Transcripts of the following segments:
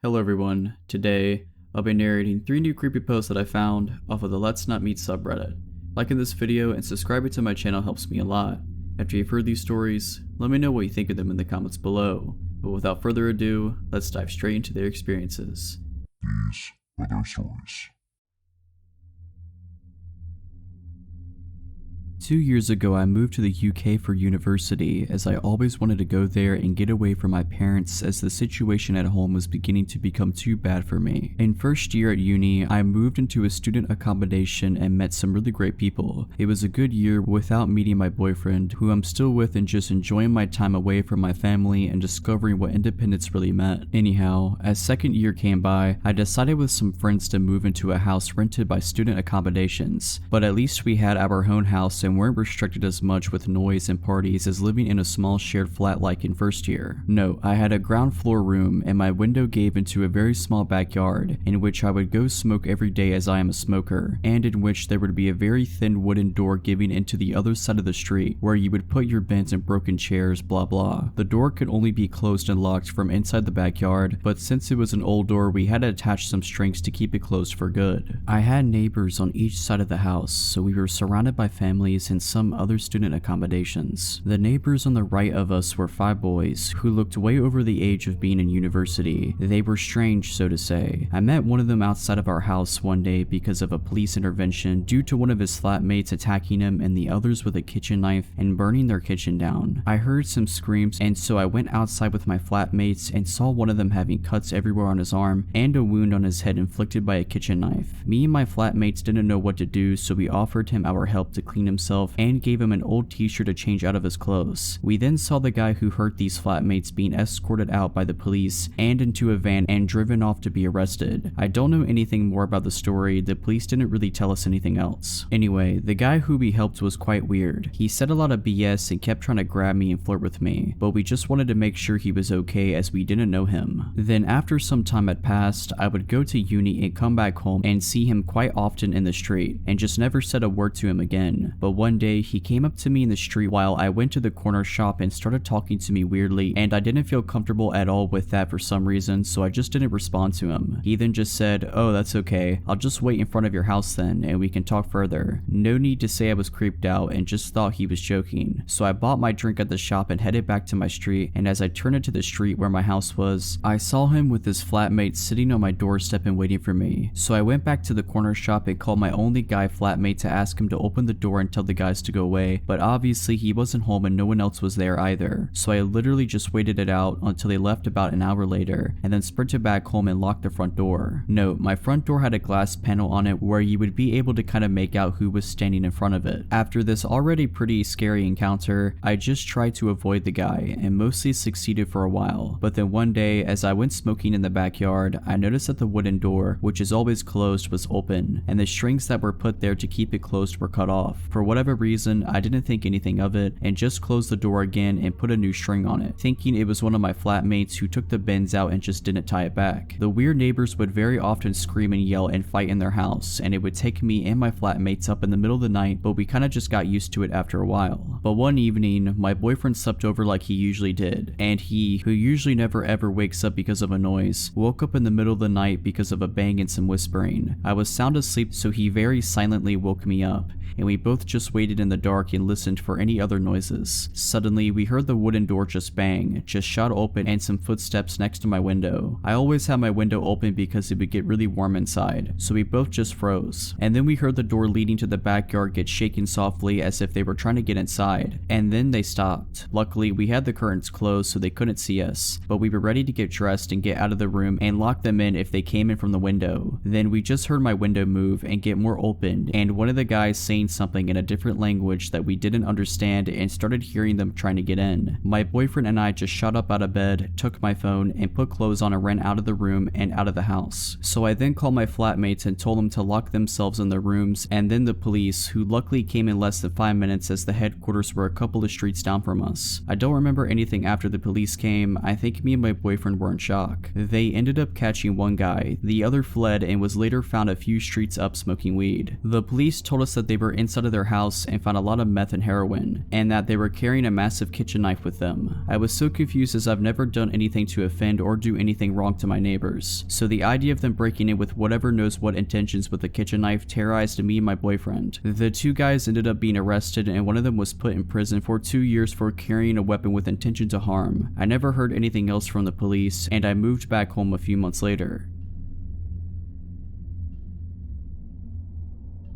Hello everyone, today I'll be narrating 3 new creepyposts that I found off of the Let's Not Meet subreddit. Liking this video and subscribing to my channel helps me a lot. After you've heard these stories, let me know what you think of them in the comments below. But without further ado, let's dive straight into their experiences. These are their stories. 2 years ago, I moved to the UK for university as I always wanted to go there and get away from my parents as the situation at home was beginning to become too bad for me. In first year at uni, I moved into a student accommodation and met some really great people. It was a good year without meeting my boyfriend, who I'm still with, and just enjoying my time away from my family and discovering what independence really meant. Anyhow, as second year came by, I decided with some friends to move into a house rented by student accommodations, but at least we had our own house and weren't restricted as much with noise and parties as living in a small shared flat like in first year. Note, I had a ground floor room and my window gave into a very small backyard in which I would go smoke every day as I am a smoker, and in which there would be a very thin wooden door giving into the other side of the street where you would put your bins and broken chairs, blah blah. The door could only be closed and locked from inside the backyard, but since it was an old door, we had to attach some strings to keep it closed for good. I had neighbors on each side of the house, so we were surrounded by families and some other student accommodations. The neighbors on the right of us were 5 boys who looked way over the age of being in university. They were strange, so to say. I met one of them outside of our house one day because of a police intervention due to one of his flatmates attacking him and the others with a kitchen knife and burning their kitchen down. I heard some screams, and so I went outside with my flatmates and saw one of them having cuts everywhere on his arm and a wound on his head inflicted by a kitchen knife. Me and my flatmates didn't know what to do, so we offered him our help to clean himself and gave him an old t-shirt to change out of his clothes. We then saw the guy who hurt these flatmates being escorted out by the police and into a van and driven off to be arrested. I don't know anything more about the story. The police didn't really tell us anything else. Anyway, the guy who we helped was quite weird. He said a lot of BS and kept trying to grab me and flirt with me, but we just wanted to make sure he was okay as we didn't know him. Then after some time had passed, I would go to uni and come back home and see him quite often in the street and just never said a word to him again. But one day he came up to me in the street while I went to the corner shop and started talking to me weirdly, and I didn't feel comfortable at all with that for some reason, so I just didn't respond to him. He then just said, "Oh, that's okay. I'll just wait in front of your house then and we can talk further." No need to say I was creeped out and just thought he was joking. So I bought my drink at the shop and headed back to my street, and as I turned into the street where my house was, I saw him with his flatmate sitting on my doorstep and waiting for me. So I went back to the corner shop and called my only guy flatmate to ask him to open the door and tell the guys to go away, but obviously he wasn't home and no one else was there either. So I literally just waited it out until they left about an hour later, and then sprinted back home and locked the front door. Note, my front door had a glass panel on it where you would be able to kind of make out who was standing in front of it. After this already pretty scary encounter, I just tried to avoid the guy and mostly succeeded for a while. But then one day, as I went smoking in the backyard, I noticed that the wooden door, which is always closed, was open, and the strings that were put there to keep it closed were cut off. For whatever reason, I didn't think anything of it and just closed the door again and put a new string on it, thinking it was one of my flatmates who took the bins out and just didn't tie it back. The weird neighbors would very often scream and yell and fight in their house, and it would take me and my flatmates up in the middle of the night, but we kinda just got used to it after a while. But one evening, my boyfriend slept over like he usually did, and he, who usually never ever wakes up because of a noise, woke up in the middle of the night because of a bang and some whispering. I was sound asleep, so he very silently woke me up, and we both just waited in the dark and listened for any other noises. Suddenly, we heard the wooden door just bang, just shot open, and some footsteps next to my window. I always have my window open because it would get really warm inside, so we both just froze. And then we heard the door leading to the backyard get shaken softly as if they were trying to get inside, and then they stopped. Luckily, we had the curtains closed so they couldn't see us, but we were ready to get dressed and get out of the room and lock them in if they came in from the window. Then we just heard my window move and get more open, and one of the guys saying something in a different language that we didn't understand and started hearing them trying to get in. My boyfriend and I just shot up out of bed, took my phone, and put clothes on and ran out of the room and out of the house. So I then called my flatmates and told them to lock themselves in their rooms, and then the police, who luckily came in less than 5 minutes as the headquarters were a couple of streets down from us. I don't remember anything after the police came. I think me and my boyfriend were in shock. They ended up catching one guy. The other fled and was later found a few streets up smoking weed. The police told us that they were inside of their house and found a lot of meth and heroin, and that they were carrying a massive kitchen knife with them. I was so confused as I've never done anything to offend or do anything wrong to my neighbors, so the idea of them breaking in with whatever knows what intentions with a kitchen knife terrorized me and my boyfriend. The two guys ended up being arrested, and one of them was put in prison for 2 years for carrying a weapon with intention to harm. I never heard anything else from the police, and I moved back home a few months later.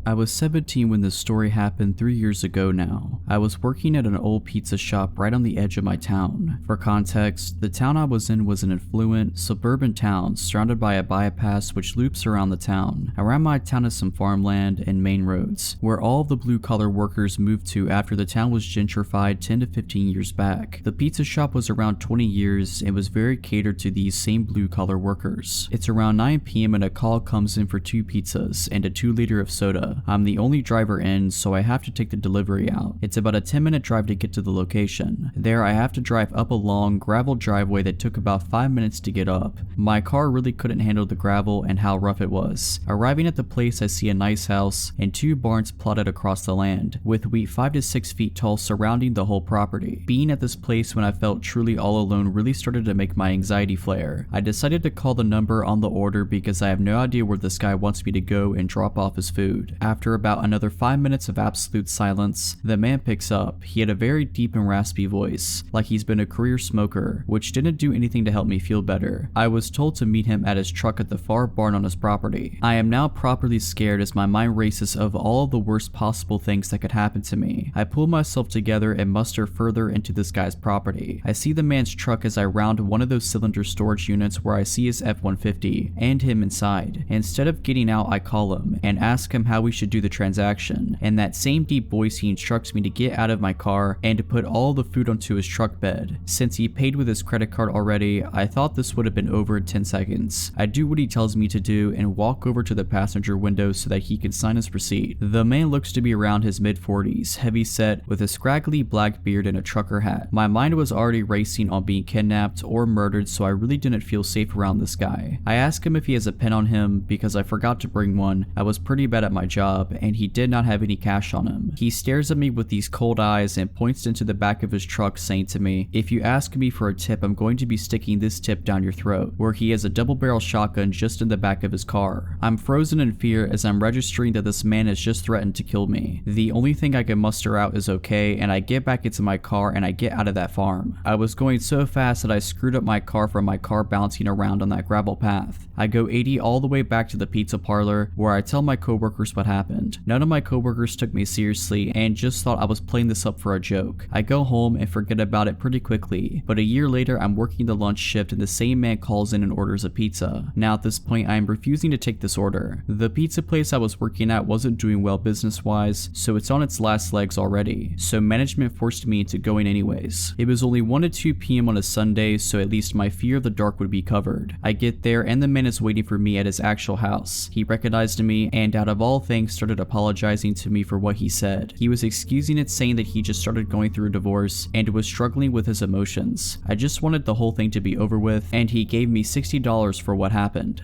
I was 17 when this story happened 3 years ago now. I was working at an old pizza shop right on the edge of my town. For context, the town I was in was an affluent, suburban town surrounded by a bypass which loops around the town. Around my town is some farmland and main roads, where all of the blue-collar workers moved to after the town was gentrified 10 to 15 years back. The pizza shop was around 20 years and was very catered to these same blue-collar workers. It's around 9 p.m. and a call comes in for 2 pizzas and a 2-liter of soda. I'm the only driver in, so I have to take the delivery out. It's about a 10-minute drive to get to the location. There, I have to drive up a long, gravel driveway that took about 5 minutes to get up. My car really couldn't handle the gravel and how rough it was. Arriving at the place, I see a nice house and 2 barns plotted across the land, with wheat 5 to 6 feet tall surrounding the whole property. Being at this place when I felt truly all alone really started to make my anxiety flare. I decided to call the number on the order because I have no idea where this guy wants me to go and drop off his food. After about another 5 minutes of absolute silence, the man picks up. He had a very deep and raspy voice, like he's been a career smoker, which didn't do anything to help me feel better. I was told to meet him at his truck at the far barn on his property. I am now properly scared as my mind races of all of the worst possible things that could happen to me. I pull myself together and muster further into this guy's property. I see the man's truck as I round one of those cylinder storage units where I see his F-150 and him inside. Instead of getting out, I call him and ask him how we should do the transaction. In that same deep voice, he instructs me to get out of my car and to put all the food onto his truck bed. Since he paid with his credit card already, I thought this would have been over in 10 seconds. I do what he tells me to do and walk over to the passenger window so that he can sign his receipt. The man looks to be around his mid-40s, heavy set, with a scraggly black beard and a trucker hat. My mind was already racing on being kidnapped or murdered, so I really didn't feel safe around this guy. I ask him if he has a pen on him because I forgot to bring one. I was pretty bad at my job and he did not have any cash on him. He stares at me with these cold eyes and points into the back of his truck, saying to me, "If you ask me for a tip, I'm going to be sticking this tip down your throat," where he has a double-barrel shotgun just in the back of his car. I'm frozen in fear as I'm registering that this man has just threatened to kill me. The only thing I can muster out is okay, and I get back into my car and I get out of that farm. I was going so fast that I screwed up my car from my car bouncing around on that gravel path. I go 80 all the way back to the pizza parlor where I tell my coworkers what happened. None of my coworkers took me seriously and just thought I was playing this up for a joke. I go home and forget about it pretty quickly, but a year later I'm working the lunch shift and the same man calls in and orders a pizza. Now at this point I am refusing to take this order. The pizza place I was working at wasn't doing well business wise, so it's on its last legs already, so management forced me into going anyways. It was only 1 to 2 p.m. on a Sunday, so at least my fear of the dark would be covered. I get there and the man is waiting for me at his actual house. He recognized me and out of all things started apologizing to me for what he said. He was excusing it, saying that he just started going through a divorce and was struggling with his emotions. I just wanted the whole thing to be over with, and he gave me $60 for what happened.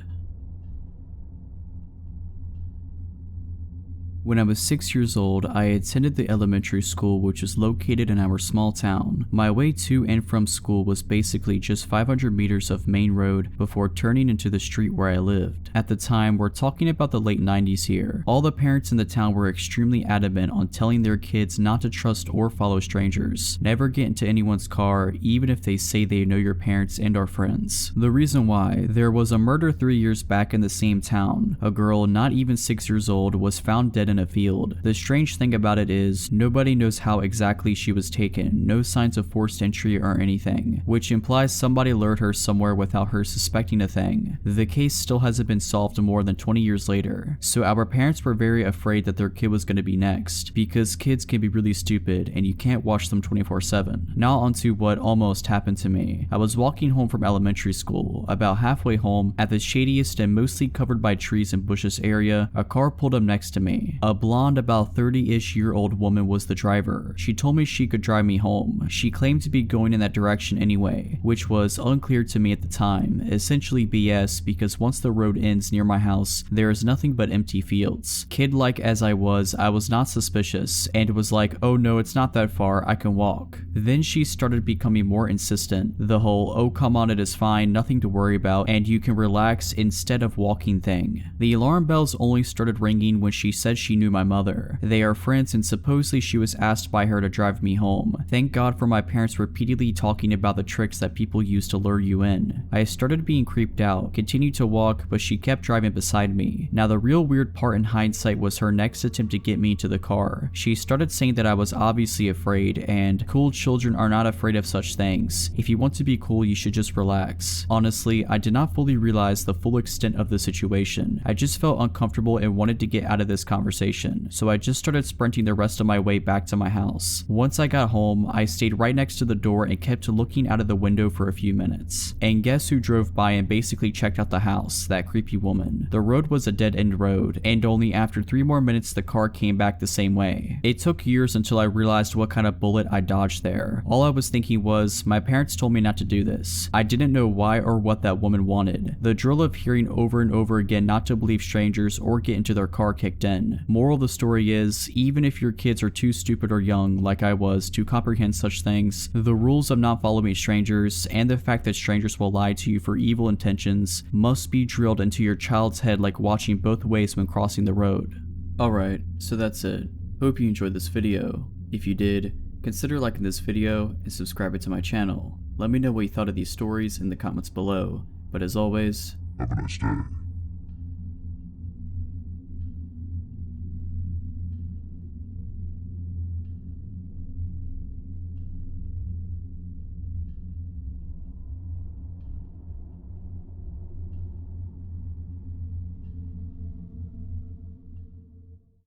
When I was 6 years old, I attended the elementary school which was located in our small town. My way to and from school was basically just 500 meters of main road before turning into the street where I lived. At the time, we're talking about the late 90s here. All the parents in the town were extremely adamant on telling their kids not to trust or follow strangers. Never get into anyone's car, even if they say they know your parents and are friends. The reason why, there was a murder 3 years back in the same town. A girl not even 6 years old was found dead in a field. The strange thing about it is, nobody knows how exactly she was taken, no signs of forced entry or anything, which implies somebody lured her somewhere without her suspecting a thing. The case still hasn't been solved more than 20 years later, so our parents were very afraid that their kid was going to be next, because kids can be really stupid and you can't watch them 24/7. Now onto what almost happened to me. I was walking home from elementary school. About halfway home, at the shadiest and mostly covered by trees and bushes area, a car pulled up next to me. A blonde, about 30-ish-year-old woman was the driver. She told me she could drive me home. She claimed to be going in that direction anyway, which was unclear to me at the time, essentially BS because once the road ends near my house, there is nothing but empty fields. Kid-like as I was not suspicious and was like, oh no, it's not that far, I can walk. Then she started becoming more insistent. The whole, oh come on, it is fine, nothing to worry about, and you can relax instead of walking thing. The alarm bells only started ringing when she said she knew my mother. They are friends and supposedly she was asked by her to drive me home. Thank God for my parents repeatedly talking about the tricks that people use to lure you in. I started being creeped out, continued to walk, but she kept driving beside me. Now the real weird part in hindsight was her next attempt to get me to the car. She started saying that I was obviously afraid, and cool children are not afraid of such things. If you want to be cool, you should just relax. Honestly, I did not fully realize the full extent of the situation. I just felt uncomfortable and wanted to get out of this conversation, so I just started sprinting the rest of my way back to my house. Once I got home, I stayed right next to the door and kept looking out of the window for a few minutes. And guess who drove by and basically checked out the house? That creepy woman. The road was a dead-end road, and only after 3 more minutes the car came back the same way. It took years until I realized what kind of bullet I dodged there. All I was thinking was, my parents told me not to do this. I didn't know why or what that woman wanted. The drill of hearing over and over again not to believe strangers or get into their car kicked in. Moral of the story is, even if your kids are too stupid or young, like I was, to comprehend such things, the rules of not following strangers and the fact that strangers will lie to you for evil intentions must be drilled into your child's head like watching both ways when crossing the road. Alright, so that's it. Hope you enjoyed this video. If you did, consider liking this video and subscribing to my channel. Let me know what you thought of these stories in the comments below. But as always, Have a nice day.